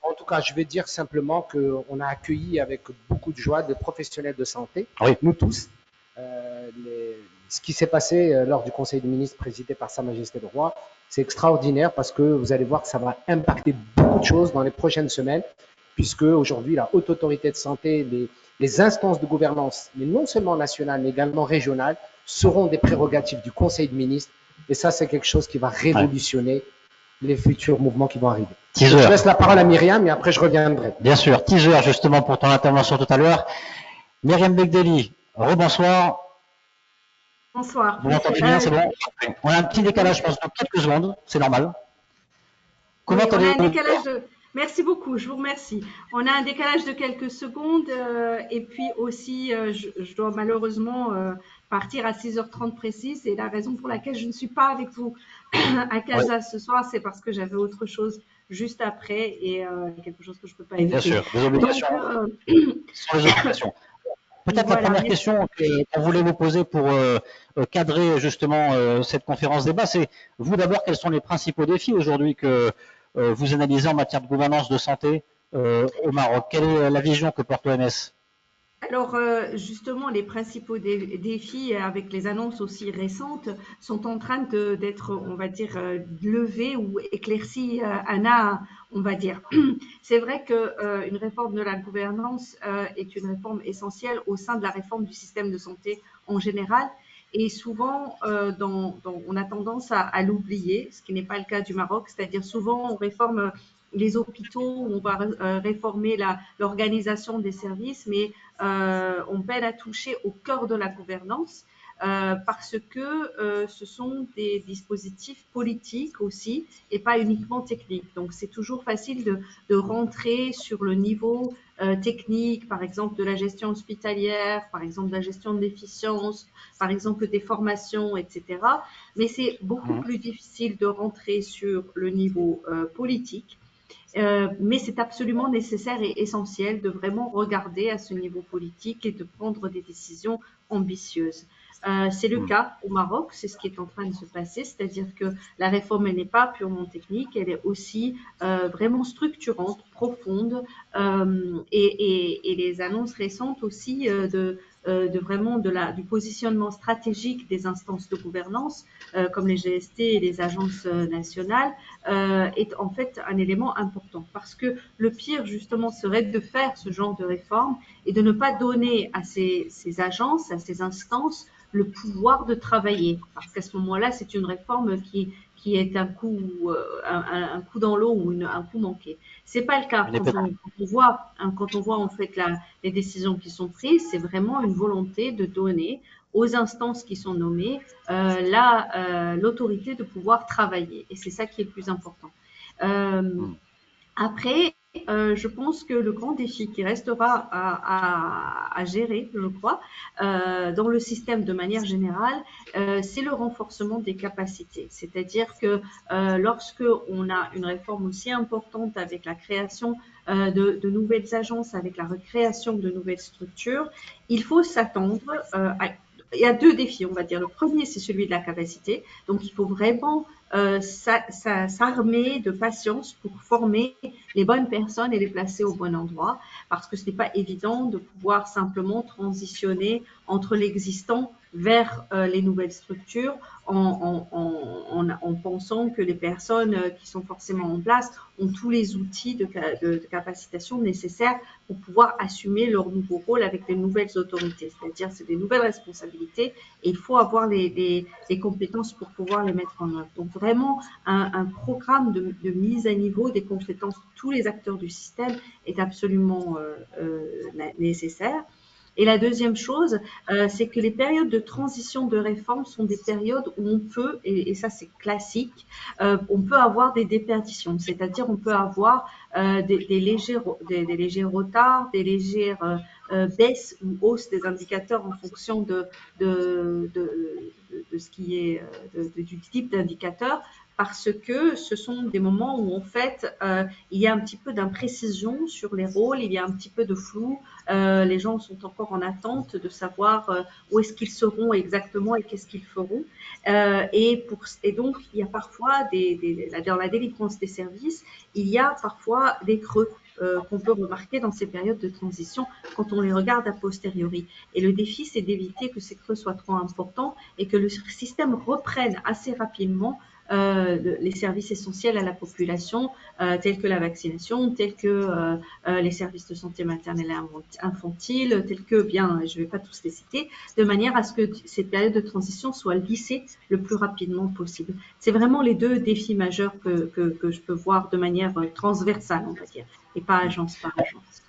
En tout cas, je vais dire simplement qu'on a accueilli avec beaucoup de joie des professionnels de santé, Oui, nous tous. Ce qui s'est passé lors du Conseil des ministres présidé par Sa Majesté le Roi, c'est extraordinaire parce que vous allez voir que ça va impacter beaucoup de choses dans les prochaines semaines, puisque aujourd'hui, la Haute Autorité de Santé, les instances de gouvernance, mais non seulement nationales, mais également régionales, seront des prérogatives du Conseil des ministres. Et ça, c'est quelque chose qui va ouais. révolutionner les futurs mouvements qui vont arriver. Donc, je Teaser, laisse la parole à Myriam et après, je reviendrai. bien sûr. Teaser, justement, pour ton intervention tout à l'heure. Myriam Begdeli, rebonsoir. Bonsoir. Vous m'entendez bien, c'est bon? On a un petit décalage, Oui, je pense, de quelques secondes, c'est normal. Comment oui, on a un allez-vous? décalage de. Merci beaucoup, je vous remercie. On a un décalage de quelques secondes et puis aussi, je dois malheureusement partir à 6h30 précise. Et la raison pour laquelle je ne suis pas avec vous à Oui, Casa ce soir, c'est parce que j'avais autre chose juste après et quelque chose que je ne peux pas bien éviter. sûr, des obligations, Donc, ce sont les obligations. Peut-être la voilà, première merci. question qu'on voulait vous poser pour cadrer justement cette conférence débat, c'est vous d'abord, quels sont les principaux défis aujourd'hui que vous analysez en matière de gouvernance de santé au Maroc? Quelle est la vision que porte l'OMS? Alors, justement, les principaux défis, avec les annonces aussi récentes, sont en train d'être, on va dire, levés ou éclaircis un à un, on va dire. C'est vrai que une réforme de la gouvernance est une réforme essentielle au sein de la réforme du système de santé en général. Et souvent, on a tendance à l'oublier, ce qui n'est pas le cas du Maroc. C'est-à-dire souvent, on réforme les hôpitaux, on va réformer l'organisation des services, mais on peine à toucher au cœur de la gouvernance parce que ce sont des dispositifs politiques aussi et pas uniquement techniques. Donc c'est toujours facile de rentrer sur le niveau technique, par exemple de la gestion hospitalière, par exemple de la gestion de l'efficience, par exemple des formations, etc. Mais c'est beaucoup Mhm. plus difficile de rentrer sur le niveau politique. Mais c'est absolument nécessaire et essentiel de vraiment regarder à ce niveau politique et de prendre des décisions ambitieuses. C'est le cas au Maroc, c'est ce qui est en train de se passer, c'est-à-dire que la réforme elle n'est pas purement technique, elle est aussi vraiment structurante, profonde, et les annonces récentes aussi de vraiment du positionnement stratégique des instances de gouvernance, comme les GST et les agences nationales, est en fait un élément important. Parce que le pire, justement, serait de faire ce genre de réforme et de ne pas donner à ces agences, à ces instances, le pouvoir de travailler. Parce qu'à ce moment-là, c'est une réforme qui est un coup, un coup dans l'eau ou un coup manqué. C'est pas le cas Une épée. quand on voit en fait les décisions qui sont prises, c'est vraiment une volonté de donner aux instances qui sont nommées l'autorité de pouvoir travailler. Et c'est ça qui est le plus important. Euh, Après, je pense que le grand défi qui restera à gérer, je crois, dans le système de manière générale, c'est le renforcement des capacités. C'est-à-dire que lorsque on a une réforme aussi importante avec la création de nouvelles agences, avec la recréation de nouvelles structures, il faut s'attendre il y a deux défis, on va dire. Le premier, c'est celui de la capacité. Donc, il faut vraiment s'armer de patience pour former les bonnes personnes et les placer au bon endroit, parce que ce n'est pas évident de pouvoir simplement transitionner entre l'existant vers les nouvelles structures en pensant que les personnes qui sont forcément en place ont tous les outils de capacitation nécessaires pour pouvoir assumer leur nouveau rôle avec les nouvelles autorités. C'est-à-dire, c'est des nouvelles responsabilités et il faut avoir les compétences pour pouvoir les mettre en œuvre. Donc, vraiment, un programme de mise à niveau des compétences de tous les acteurs du système est absolument nécessaire. Et la deuxième chose, c'est que les périodes de transition de réforme sont des périodes où on peut, et ça c'est classique, on peut avoir des déperditions, c'est-à-dire on peut avoir des légers retards, des légères baisses ou hausses des indicateurs en fonction de ce qui est du type d'indicateur. parce que ce sont des moments où en fait il y a un petit peu d'imprécision sur les rôles, il y a un petit peu de flou, les gens sont encore en attente de savoir où est-ce qu'ils seront exactement et qu'est-ce qu'ils feront. Et donc, il y a parfois dans la délivrance des services, il y a parfois des creux qu'on peut remarquer dans ces périodes de transition quand on les regarde a posteriori. Et le défi, c'est d'éviter que ces creux soient trop importants et que le système reprenne assez rapidement les services essentiels à la population, tels que la vaccination, tels que les services de santé maternelle et infantile, tels que, bien, je ne vais pas tous les citer, de manière à ce que cette période de transition soit lissée le plus rapidement possible. C'est vraiment les deux défis majeurs que je peux voir de manière transversale, on va dire, et pas agence par agence.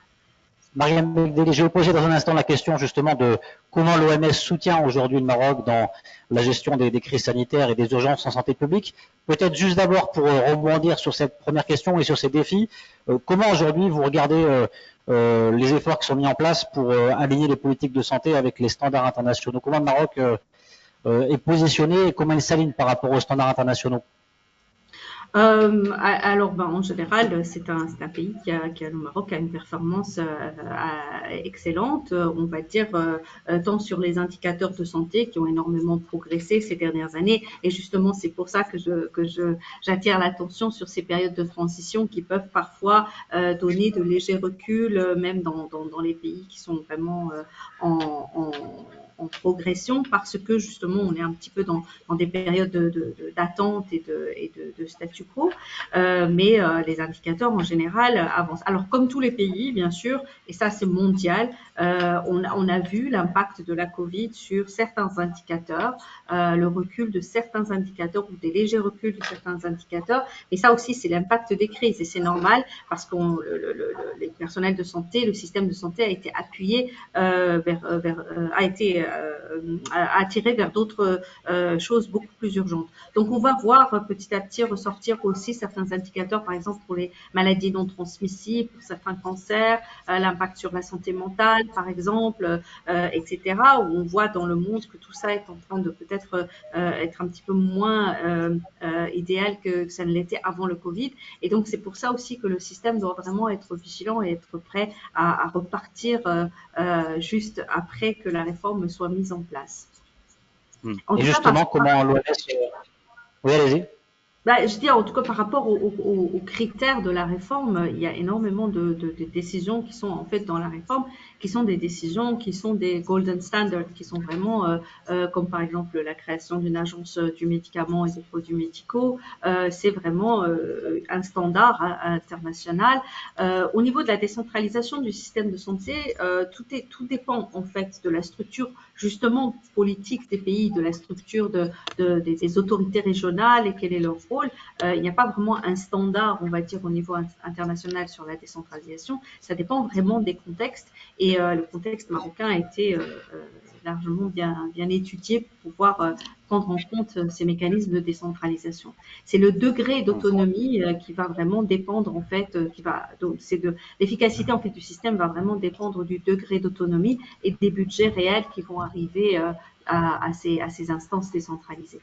Mariam Begdeli, je vais vous poser dans un instant la question justement de comment l'OMS soutient aujourd'hui le Maroc dans la gestion des crises sanitaires et des urgences en santé publique. Peut-être juste d'abord pour rebondir sur cette première question et sur ces défis, comment aujourd'hui vous regardez les efforts qui sont mis en place pour aligner les politiques de santé avec les standards internationaux? Comment le Maroc est positionné et comment il s'aligne par rapport aux standards internationaux? Alors, en général, c'est un pays le Maroc a une performance excellente, on va dire, tant sur les indicateurs de santé qui ont énormément progressé ces dernières années. Et justement, c'est pour ça que j'attire l'attention sur ces périodes de transition qui peuvent parfois donner de légers reculs, même dans les pays qui sont vraiment en progression, parce que justement, on est un petit peu dans des périodes d'attente et de statu quo, mais les indicateurs en général avancent. Alors, comme tous les pays, bien sûr, et ça c'est mondial, on a vu l'impact de la Covid sur certains indicateurs, le recul de certains indicateurs ou des légers reculs de certains indicateurs, et ça aussi c'est l'impact des crises, et c'est normal parce que les personnels de santé, le système de santé a été appuyé a été attiré vers d'autres choses beaucoup plus urgentes. Donc, on va voir petit à petit ressortir aussi certains indicateurs, par exemple pour les maladies non transmissibles, pour certains cancers, l'impact sur la santé mentale, par exemple, etc., où on voit dans le monde que tout ça est en train de peut-être être un petit peu moins idéal que ça ne l'était avant le Covid. Et donc, c'est pour ça aussi que le système doit vraiment être vigilant et être prêt à repartir juste après que la réforme soit mise en place. Et justement, comment l'OMS... Oui, allez-y. Je dis en tout cas par rapport aux critères de la réforme, il y a énormément de décisions qui sont en fait dans la réforme, qui sont des décisions qui sont des golden standards, qui sont vraiment comme par exemple la création d'une agence du médicament et des produits médicaux. C'est vraiment un standard international. Au niveau de la décentralisation du système de santé, tout dépend en fait de la structure justement politique des pays, de la structure des autorités régionales et quel est leur rôle. Il n'y a pas vraiment un standard, on va dire, au niveau international sur la décentralisation. Ça dépend vraiment des contextes. Et le contexte marocain a été largement bien étudié pour pouvoir prendre en compte ces mécanismes de décentralisation. C'est le degré d'autonomie qui va vraiment dépendre, en fait, l'efficacité en fait du système va vraiment dépendre du degré d'autonomie et des budgets réels qui vont arriver à ces instances décentralisées.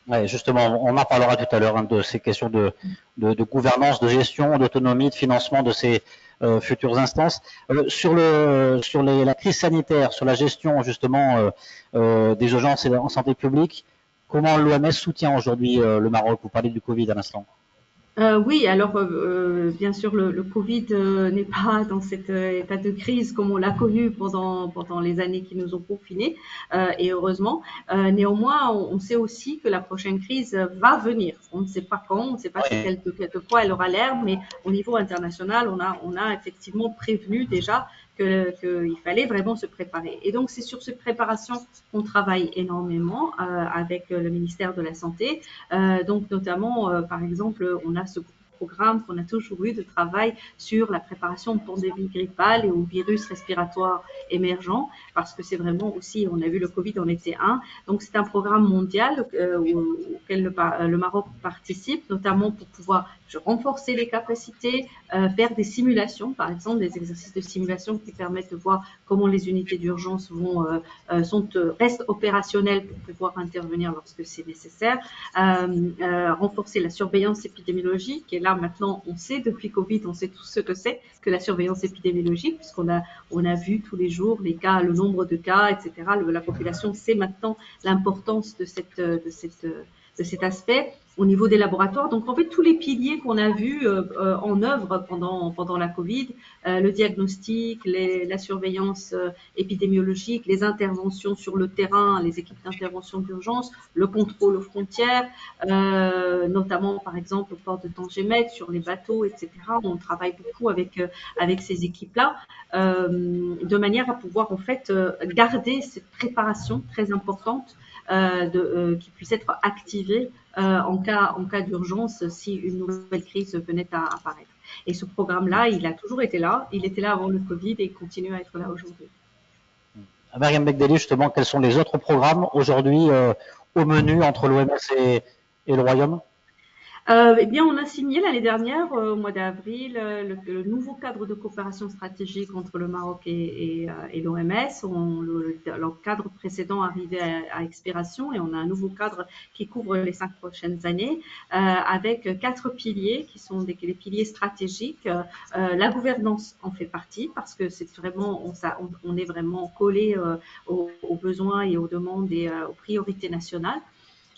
Ouais, justement, on en parlera tout à l'heure de ces questions de gouvernance, de gestion, d'autonomie, de financement de ces futures instances. Sur la crise sanitaire, sur la gestion justement des urgences en santé publique, comment l'OMS soutient aujourd'hui le Maroc? Vous parlez du Covid à l'instant. Oui, alors bien sûr, le Covid n'est pas dans cet état de crise comme on l'a connu pendant les années qui nous ont confinés, et heureusement. Néanmoins, on sait aussi que la prochaine crise va venir. On ne sait pas quand, on ne sait pas de quoi elle aura l'air, mais au niveau international, on a effectivement prévenu déjà qu'il fallait vraiment se préparer. Et donc, c'est sur cette préparation qu'on travaille énormément avec le ministère de la Santé. Donc, notamment, par exemple, on a ce groupe programme qu'on a toujours eu de travail sur la préparation de pandémies grippales et aux virus respiratoires émergents, parce que c'est vraiment aussi, on a vu le Covid en était un. Donc c'est un programme mondial auquel le Maroc participe, notamment pour pouvoir renforcer les capacités, faire des simulations, par exemple des exercices de simulation qui permettent de voir comment les unités d'urgence restent opérationnelles pour pouvoir intervenir lorsque c'est nécessaire, renforcer la surveillance épidémiologique. Et là maintenant, on sait depuis Covid, on sait tout ce que c'est que la surveillance épidémiologique, puisqu'on a vu tous les jours les cas, le nombre de cas, etc. La population sait maintenant l'importance de cet aspect au niveau des laboratoires. Donc en fait, tous les piliers qu'on a vus en œuvre pendant la Covid, le diagnostic, la surveillance épidémiologique, les interventions sur le terrain, les équipes d'intervention d'urgence, le contrôle aux frontières, notamment par exemple au port de Tanger-Med, sur les bateaux, etc. On travaille beaucoup avec ces équipes-là, de manière à pouvoir en fait garder cette préparation très importante qui puisse être activée en cas d'urgence si une nouvelle crise venait à apparaître. Et ce programme-là, il a toujours été là. Il était là avant le Covid et il continue à être là aujourd'hui. Mariam Begdeli, justement, quels sont les autres programmes aujourd'hui au menu entre l'OMS et le Royaume? Eh bien, on a signé l'année dernière, au mois d'avril, le nouveau cadre de coopération stratégique entre le Maroc et l'OMS. Le cadre précédent arrivait à expiration et on a un nouveau cadre qui couvre les 5 prochaines années, avec 4 piliers qui sont les piliers stratégiques. La gouvernance en fait partie parce que c'est vraiment, on est vraiment collé aux besoins et aux demandes et aux priorités nationales.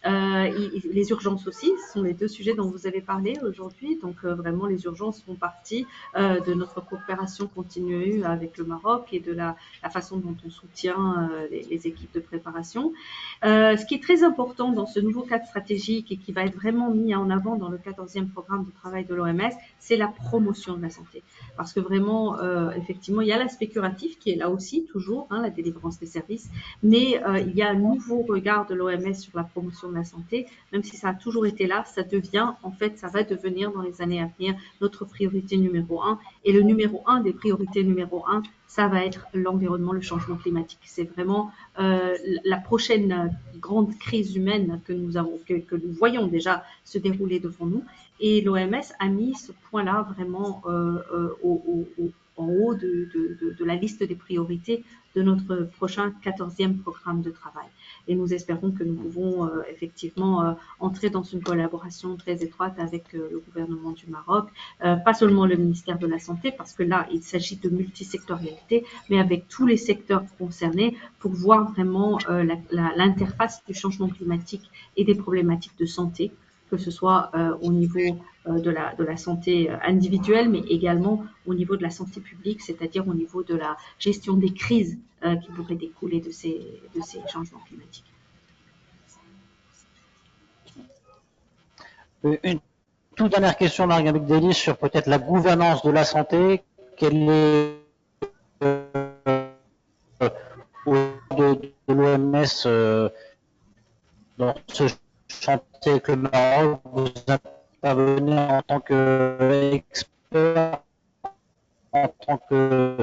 Les urgences aussi, ce sont les 2 sujets dont vous avez parlé aujourd'hui. Donc vraiment, les urgences font partie de notre coopération continue avec le Maroc et de la façon dont on soutient les équipes de préparation. Ce qui est très important dans ce nouveau cadre stratégique et qui va être vraiment mis en avant dans le 14e programme de travail de l'OMS, c'est la promotion de la santé. Parce que vraiment, effectivement, il y a l'aspect curatif qui est là aussi, toujours, la délivrance des services, mais il y a un nouveau regard de l'OMS sur la promotion de la santé, même si ça a toujours été là, ça va devenir dans les années à venir notre priorité numéro 1. Et le numéro 1 des priorités numéro 1, ça va être l'environnement, le changement climatique. C'est vraiment la prochaine grande crise humaine que nous voyons déjà se dérouler devant nous. Et l'OMS a mis ce point-là vraiment en haut de la liste des priorités de notre prochain 14e programme de travail. Et nous espérons que nous pouvons effectivement entrer dans une collaboration très étroite avec le gouvernement du Maroc, pas seulement le ministère de la Santé, parce que là, il s'agit de multisectorialité, mais avec tous les secteurs concernés pour voir vraiment l'interface du changement climatique et des problématiques de santé, que ce soit au niveau de la santé individuelle, mais également au niveau de la santé publique, c'est-à-dire au niveau de la gestion des crises qui pourraient découler de ces changements climatiques. Une toute dernière question, Mariam Begdeli, sur peut-être la gouvernance de la santé. Quelle est de l'OMS dans ce chantier avec le Maroc? Vous intervenez en tant qu'expert, en tant que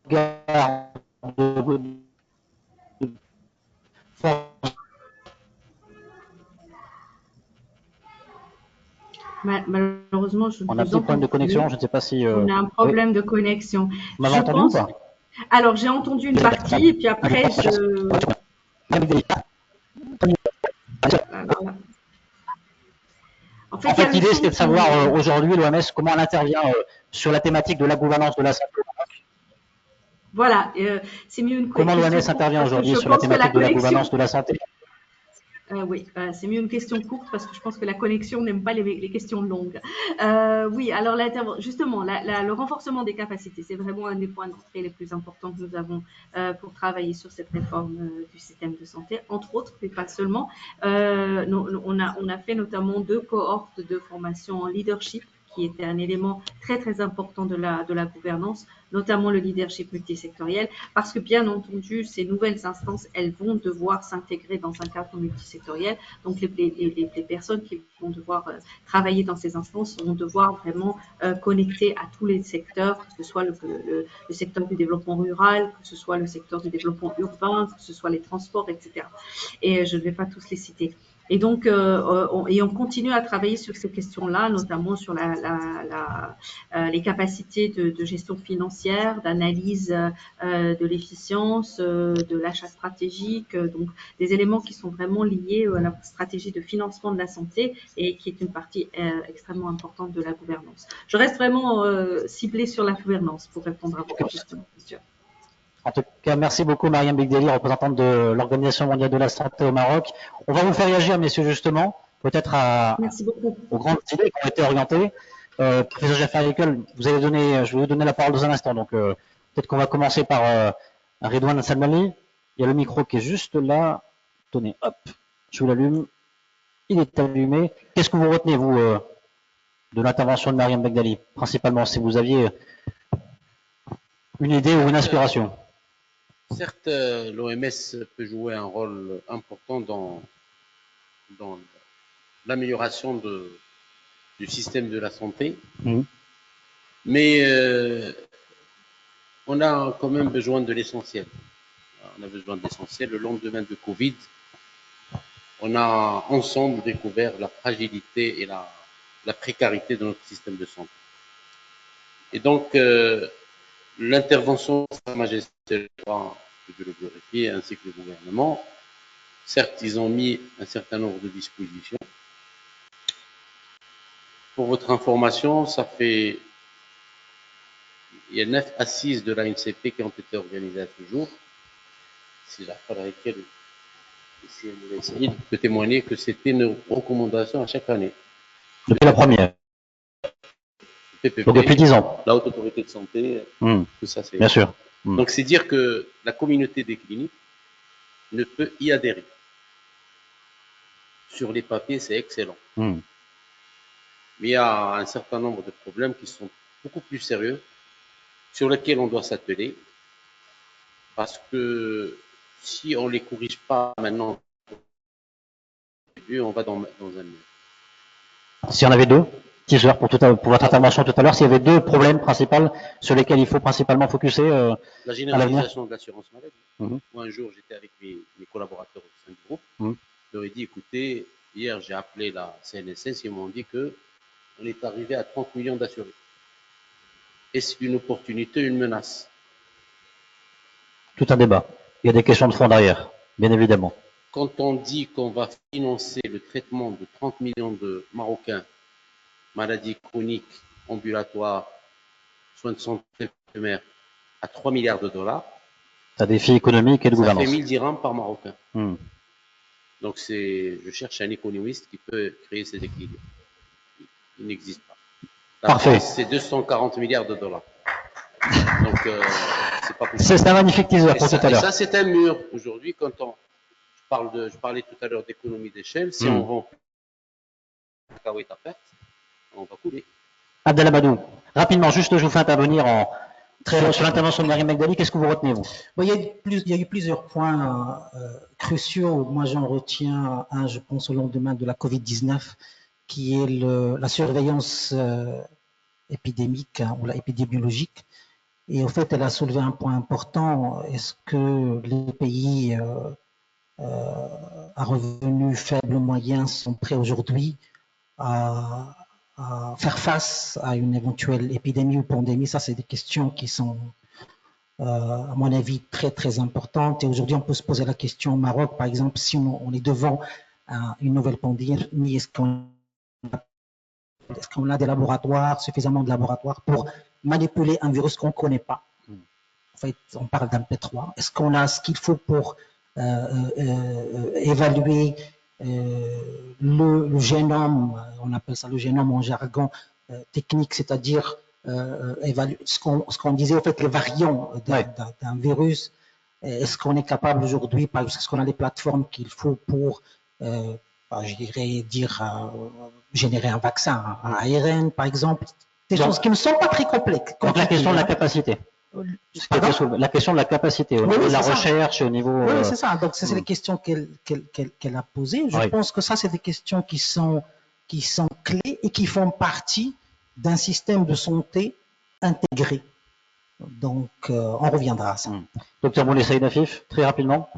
garde de force. Malheureusement, on a un petit problème de connexion, je ne sais pas si... On a un problème de connexion. Vous m'avez entendu ou pas? Alors, j'ai entendu une partie et puis après, En fait, l'idée, c'était de savoir aujourd'hui, l'OMS, comment elle intervient sur la thématique de la gouvernance de la santé. Voilà, c'est mieux une Comment l'OMS intervient aujourd'hui sur la thématique de la gouvernance de la santé? Oui, c'est mieux une question courte parce que je pense que la connexion n'aime pas les questions longues. Oui, alors justement, le renforcement des capacités, c'est vraiment un des points d'entrée les plus importants que nous avons pour travailler sur cette réforme du système de santé, entre autres, mais pas seulement. On a fait notamment 2 cohortes de formation en leadership qui était un élément très très important de la gouvernance, notamment le leadership multisectoriel, parce que bien entendu, ces nouvelles instances, elles vont devoir s'intégrer dans un cadre multisectoriel. Donc les personnes qui vont devoir travailler dans ces instances vont devoir vraiment connecter à tous les secteurs, que ce soit le secteur du développement rural, que ce soit le secteur du développement urbain, que ce soit les transports, etc. Et je ne vais pas tous les citer. Et donc, on continue à travailler sur ces questions-là, notamment sur les capacités de gestion financière, d'analyse de l'efficience, de l'achat stratégique, donc des éléments qui sont vraiment liés à la stratégie de financement de la santé et qui est une partie extrêmement importante de la gouvernance. Je reste vraiment ciblée sur la gouvernance pour répondre à votre question. En tout cas, merci beaucoup Mariam Begdeli, représentante de l'Organisation mondiale de la santé au Maroc. On va vous faire réagir, messieurs, justement, peut-être aux grandes idées qui ont été orientées. Professeur Jafar Ekel, je vais vous donner la parole dans un instant. Donc, peut-être qu'on va commencer par Redouane Salmali. Il y a le micro qui est juste là. Tenez, hop, je vous l'allume. Il est allumé. Qu'est-ce que vous retenez, vous, de l'intervention de Mariam Begdeli, principalement, si vous aviez une idée ou une inspiration? Certes, l'OMS peut jouer un rôle important dans l'amélioration du système de la santé, mais on a quand même besoin de l'essentiel. On a besoin de l'essentiel. Le lendemain de Covid, on a ensemble découvert la fragilité et la précarité de notre système de santé. Et donc, l'intervention de Sa Majesté le Roi, que Dieu le glorifie, ainsi que le gouvernement, certes, ils ont mis un certain nombre de dispositions. Pour votre information, il y a 9 assises de l'ANCP qui ont été organisées à ce jour. Si Jafar Ekel peut témoigner que c'était une recommandation à chaque année. Depuis la première. PPP, donc depuis 10 ans. La Haute Autorité de Santé, tout ça c'est. Bien sûr. Donc c'est dire que la communauté des cliniques ne peut y adhérer. Sur les papiers, c'est excellent. Mais il y a un certain nombre de problèmes qui sont beaucoup plus sérieux, sur lesquels on doit s'atteler, parce que si on ne les corrige pas maintenant, on va dans un mur. S'il y en avait deux, teaser pour votre intervention tout à l'heure, s'il y avait deux problèmes principaux sur lesquels il faut principalement focuser la généralisation de l'assurance maladie. Moi, un jour, j'étais avec mes collaborateurs au sein du groupe. Je leur ai dit, écoutez, hier, j'ai appelé la CNSS, ils m'ont dit qu'on est arrivé à 30 millions d'assurés. Est-ce une opportunité, une menace? Tout un débat. Il y a des questions de fond derrière, bien évidemment. Quand on dit qu'on va financer le traitement de 30 millions de Marocains, maladies chroniques, ambulatoires, soins de santé primaire, à 3 milliards de dollars, c'est un défi économique et de gouvernance. Ça fait 1000 dirhams par Marocain. Donc, je cherche un économiste qui peut créer ces équilibres. Il n'existe pas. La France, c'est 240 milliards de dollars. Donc, c'est pas possible. C'est un magnifique teaser pour tout à l'heure. Ça, c'est un mur. Aujourd'hui, quand je parlais tout à l'heure d'économie d'échelle, si on vend cacahuètes à perte, on va couler. Abdallah Badou, rapidement, juste je vous fais intervenir sur l'intervention de Mariam Begdeli. Qu'est-ce que vous retenez, vous? Il y a eu plusieurs points cruciaux. Moi, j'en retiens un, je pense, au lendemain de la Covid-19, qui est la surveillance épidémique ou épidémiologique. Et au fait, elle a soulevé un point important. Est-ce que les pays à revenus faibles moyens sont prêts aujourd'hui à faire face à une éventuelle épidémie ou pandémie? Ça, c'est des questions qui sont, à mon avis, très, très importantes. Et aujourd'hui, on peut se poser la question au Maroc, par exemple, si on est devant une nouvelle pandémie, est-ce qu'on a des laboratoires, suffisamment de laboratoires pour manipuler un virus qu'on ne connaît pas? En fait, on parle d'un P3. Est-ce qu'on a ce qu'il faut pour évaluer le génome, on appelle ça le génome en jargon technique, c'est-à-dire ce qu'on disait, en fait, les variants d'un virus. Est-ce qu'on est capable aujourd'hui, est-ce qu'on a les plateformes qu'il faut pour je dirais générer un vaccin, un ARN par exemple, des choses qui ne sont pas très complexes. Donc la question de la capacité. La question de la capacité, au niveau de la recherche, au niveau. Oui, c'est ça. Donc c'est les questions qu'elle a posées. Je pense que ça, c'est des questions qui sont clés et qui font partie d'un système de santé intégré. Donc, on reviendra à ça. Docteur Moulay Saïd Afif, très rapidement.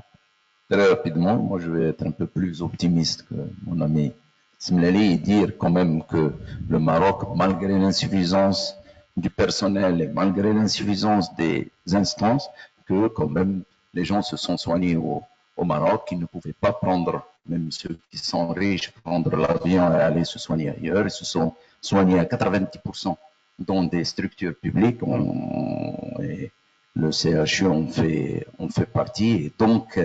Très rapidement, moi je vais être un peu plus optimiste que mon ami Smlali et dire quand même que le Maroc, malgré l'insuffisance du personnel et malgré l'insuffisance des instances, que quand même les gens se sont soignés au Maroc, ils ne pouvaient pas prendre, même ceux qui sont riches, prendre l'avion et aller se soigner ailleurs. Ils se sont soignés à 90% dans des structures publiques. Et le CHU en fait partie. Et donc,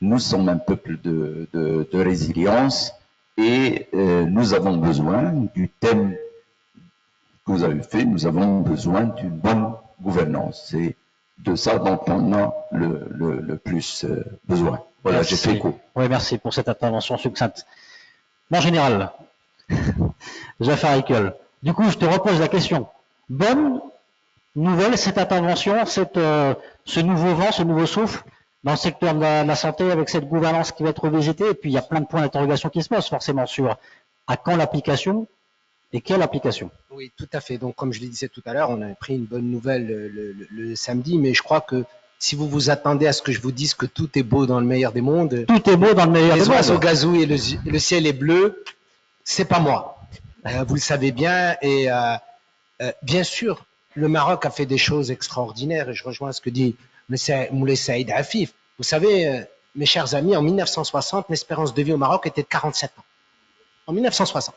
nous sommes un peuple de résilience et nous avons besoin du thème que vous avez fait, nous avons besoin d'une bonne gouvernance. C'est de ça dont on a le plus besoin. Voilà, j'ai fait court. Oui, merci pour cette intervention succincte. Mon général, Jafar Eikel, du coup, je te repose la question. Bonne nouvelle, cette intervention, ce nouveau vent, ce nouveau souffle dans le secteur de la santé avec cette gouvernance qui va être revisitée. Et puis, il y a plein de points d'interrogation qui se posent forcément sur à quand l'application et quelle application. Oui, tout à fait. Donc, comme je le disais tout à l'heure, on a pris une bonne nouvelle le samedi, mais je crois que si vous vous attendez à ce que je vous dise que tout est beau dans le meilleur des mondes, tout est beau dans le meilleur des mondes. Les oiseaux gazouillent et le ciel est bleu, c'est pas moi. Vous le savez bien. Et bien sûr, le Maroc a fait des choses extraordinaires et je rejoins ce que dit Moulay Saïd Afif. Vous savez, mes chers amis, en 1960, l'espérance de vie au Maroc était de 47 ans. En 1960.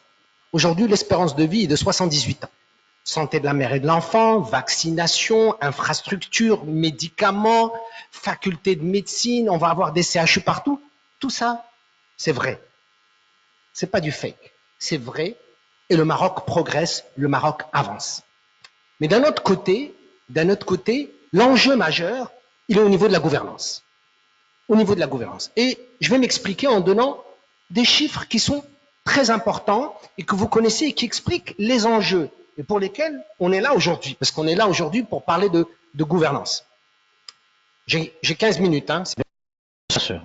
Aujourd'hui, l'espérance de vie est de 78 ans. Santé de la mère et de l'enfant, vaccination, infrastructures, médicaments, faculté de médecine, on va avoir des CHU partout. Tout ça, c'est vrai. C'est pas du fake. C'est vrai. Et le Maroc progresse, le Maroc avance. Mais d'un autre côté, l'enjeu majeur, il est au niveau de la gouvernance. Au niveau de la gouvernance. Et je vais m'expliquer en donnant des chiffres qui sont très importants et que vous connaissez et qui expliquent les enjeux et pour lesquels on est là aujourd'hui. Parce qu'on est là aujourd'hui pour parler de gouvernance. J'ai 15 minutes. Hein, bien sûr.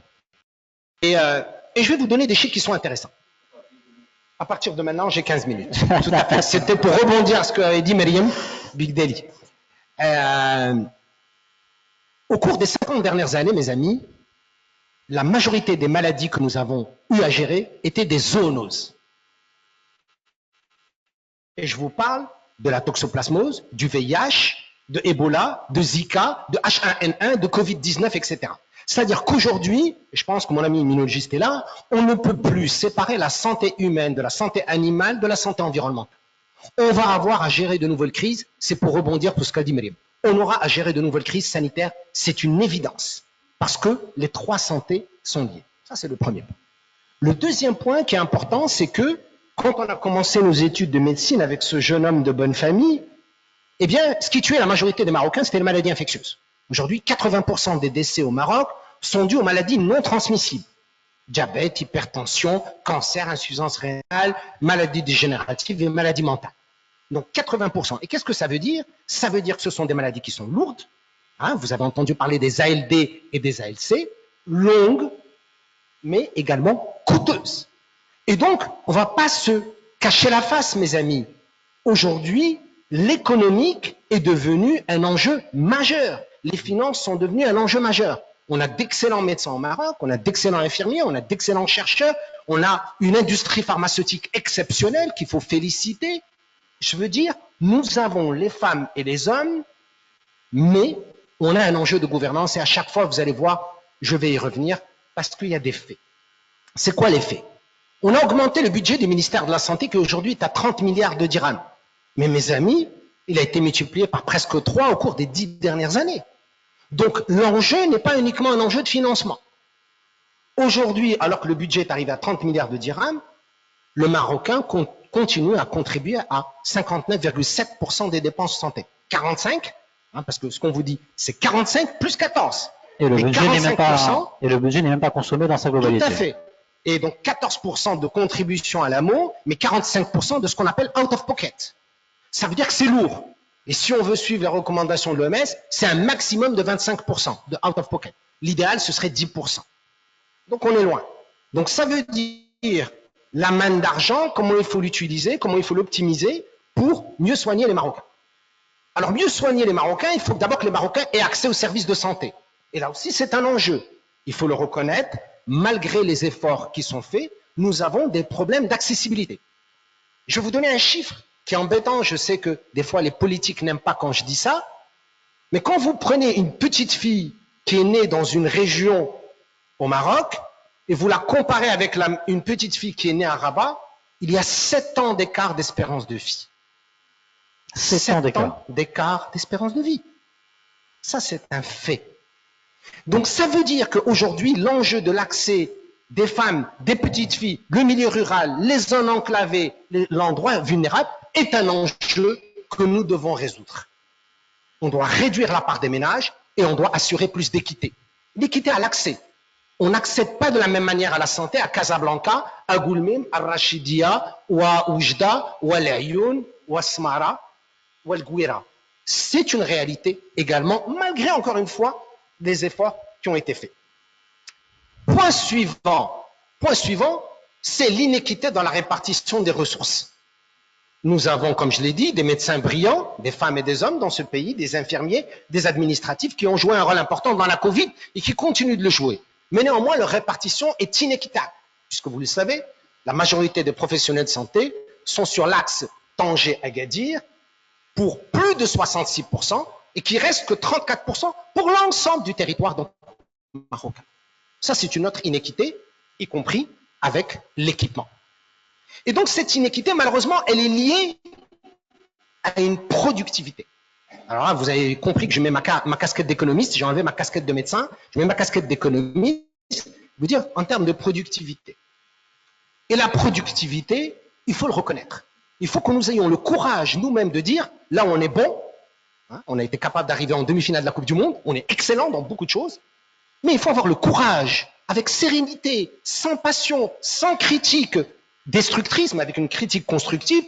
Et je vais vous donner des chiffres qui sont intéressants. À partir de maintenant, j'ai 15 minutes. Tout à fait. C'était pour rebondir à ce qu'avait dit Myriam Bigdeli. Au cours des 50 dernières années, mes amis, la majorité des maladies que nous avons eu à gérer étaient des zoonoses. Et je vous parle de la toxoplasmose, du VIH, de Ebola, de Zika, de H1N1, de Covid-19, etc. C'est-à-dire qu'aujourd'hui, je pense que mon ami immunologiste est là, on ne peut plus séparer la santé humaine de la santé animale de la santé environnementale. On va avoir à gérer de nouvelles crises, c'est pour rebondir sur ce qu'a dit Myriam. On aura à gérer de nouvelles crises sanitaires, c'est une évidence, parce que les trois santés sont liées. Ça, c'est le premier point. Le deuxième point qui est important, c'est que quand on a commencé nos études de médecine avec ce jeune homme de bonne famille, eh bien, ce qui tuait la majorité des Marocains, c'était les maladies infectieuses. Aujourd'hui, 80% des décès au Maroc sont dus aux maladies non transmissibles. Diabète, hypertension, cancer, insuffisance rénale, maladies dégénératives et maladies mentales. Donc 80%. Et qu'est-ce que ça veut dire? Ça veut dire que ce sont des maladies qui sont lourdes. Hein, vous avez entendu parler des ALD et des ALC, longues, mais également coûteuses. Et donc, on ne va pas se cacher la face, mes amis. Aujourd'hui, l'économique est devenu un enjeu majeur. Les finances sont devenues un enjeu majeur. On a d'excellents médecins au Maroc, on a d'excellents infirmiers, on a d'excellents chercheurs, on a une industrie pharmaceutique exceptionnelle qu'il faut féliciter. Je veux dire, nous avons les femmes et les hommes, mais on a un enjeu de gouvernance et à chaque fois, vous allez voir, je vais y revenir parce qu'il y a des faits. C'est quoi les faits? On a augmenté le budget du ministère de la Santé qui aujourd'hui est à 30 milliards de dirhams. Mais mes amis, il a été multiplié par presque 3 au cours des 10 dernières années. Donc l'enjeu n'est pas uniquement un enjeu de financement. Aujourd'hui, alors que le budget est arrivé à 30 milliards de dirhams, le Marocain continue à contribuer à 59,7% des dépenses santé. 45, hein, parce que ce qu'on vous dit, c'est 45 plus 14. Et le budget n'est même pas consommé dans sa globalité. Tout à fait. Et donc 14% de contribution à l'AMO, mais 45% de ce qu'on appelle out of pocket. Ça veut dire que c'est lourd. Et si on veut suivre les recommandations de l'OMS, c'est un maximum de 25% de out of pocket. L'idéal, ce serait 10%. Donc on est loin. Donc ça veut dire la manne d'argent, comment il faut l'utiliser, comment il faut l'optimiser pour mieux soigner les Marocains. Alors mieux soigner les Marocains, il faut d'abord que les Marocains aient accès aux services de santé. Et là aussi, c'est un enjeu. Il faut le reconnaître, malgré les efforts qui sont faits, nous avons des problèmes d'accessibilité. Je vais vous donner un chiffre qui est embêtant. Je sais que des fois, les politiques n'aiment pas quand je dis ça. Mais quand vous prenez une petite fille qui est née dans une région au Maroc et vous la comparez avec une petite fille qui est née à Rabat, il y a 7 ans d'écart d'espérance de vie. 7 ans d'écart d'espérance de vie. Ça, c'est un fait. Donc, ça veut dire qu'aujourd'hui, l'enjeu de l'accès des femmes, des petites filles, le milieu rural, les zones enclavées, l'endroit vulnérable, est un enjeu que nous devons résoudre. On doit réduire la part des ménages et on doit assurer plus d'équité. L'équité à l'accès. On n'accède pas de la même manière à la santé à Casablanca, à Goulmim, à Rachidia, ou à Oujda, ou à l'Ayoun, ou à Smara, ou à l'Gouira. C'est une réalité également, malgré encore une fois des efforts qui ont été faits. Point suivant, c'est l'inéquité dans la répartition des ressources. Nous avons, comme je l'ai dit, des médecins brillants, des femmes et des hommes dans ce pays, des infirmiers, des administratifs qui ont joué un rôle important dans la Covid et qui continuent de le jouer. Mais néanmoins, leur répartition est inéquitable, puisque vous le savez, la majorité des professionnels de santé sont sur l'axe Tanger-Agadir pour plus de 66% et qui reste que 34% pour l'ensemble du territoire marocain. Ça, c'est une autre inéquité, y compris avec l'équipement. Et donc, cette inéquité, malheureusement, elle est liée à une productivité. Alors là, vous avez compris que je mets ma casquette d'économiste, j'ai enlevé ma casquette de médecin, je mets ma casquette d'économiste, vous dire en termes de productivité. Et la productivité, il faut le reconnaître. Il faut que nous ayons le courage nous-mêmes de dire, là on est bon, hein, on a été capable d'arriver en demi-finale de la Coupe du Monde, on est excellent dans beaucoup de choses, mais il faut avoir le courage, avec sérénité, sans passion, sans critique destructrice, mais avec une critique constructive,